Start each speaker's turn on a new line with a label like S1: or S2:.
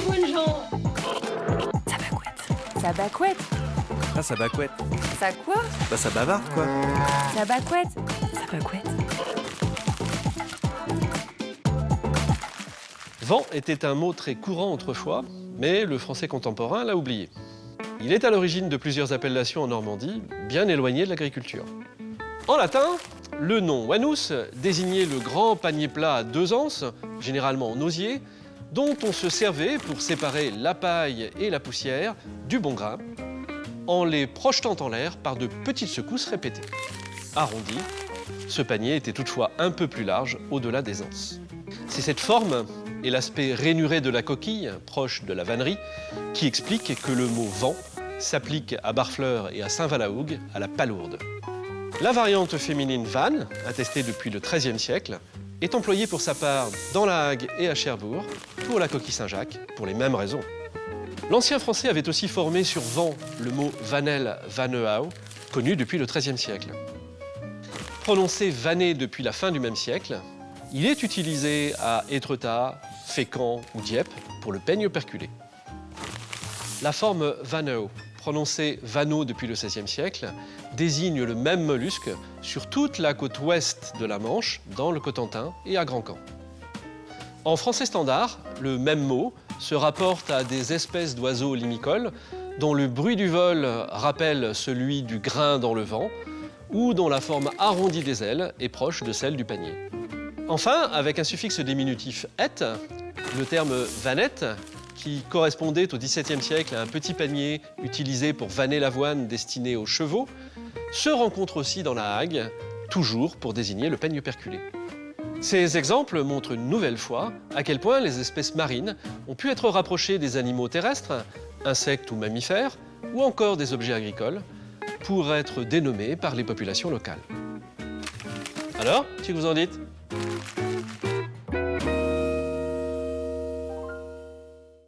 S1: Bonjean.
S2: Ça bacouette.
S3: Ah, ça bacouette.
S2: Ça quoi?
S3: Bah, ça bavarde, quoi.
S2: Ça bacouette. Ça bacouette.
S4: Vent était un mot très courant autrefois, mais le français contemporain l'a oublié. Il est à l'origine de plusieurs appellations en Normandie, bien éloignées de l'agriculture. En latin, le nom Wanus désignait le grand panier plat à 2 anses, généralement en osier, dont on se servait pour séparer la paille et la poussière du bon grain, en les projetant en l'air par de petites secousses répétées. Arrondi, ce panier était toutefois un peu plus large au-delà des anses. C'est cette forme et l'aspect rainuré de la coquille, proche de la vannerie, qui explique que le mot vent s'applique à Barfleur et à Saint-Valahougue, à la palourde. La variante féminine vanne, attestée depuis le XIIIe siècle, est employée pour sa part dans la Hague et à Cherbourg, pour la coquille Saint-Jacques, pour les mêmes raisons. L'ancien français avait aussi formé sur vent le mot vanel, vanneau, connu depuis le XIIIe siècle. Prononcé vanné depuis la fin du même siècle, il est utilisé à Étretat, Fécamp ou Dieppe pour le peigne perculé. La forme vanneau, prononcée vanneau depuis le XVIe siècle, désigne le même mollusque sur toute la côte ouest de la Manche, dans le Cotentin et à Grand-Camp. En français standard, le même mot se rapporte à des espèces d'oiseaux limicoles dont le bruit du vol rappelle celui du grain dans le vent ou dont la forme arrondie des ailes est proche de celle du panier. Enfin, avec un suffixe diminutif « et », le terme « vanette », qui correspondait au XVIIe siècle à un petit panier utilisé pour vanner l'avoine destiné aux chevaux, se rencontre aussi dans la Hague, toujours pour désigner le peigne perculé. Ces exemples montrent une nouvelle fois à quel point les espèces marines ont pu être rapprochées des animaux terrestres, insectes ou mammifères, ou encore des objets agricoles, pour être dénommées par les populations locales. Alors, qu'est-ce que vous en dites ?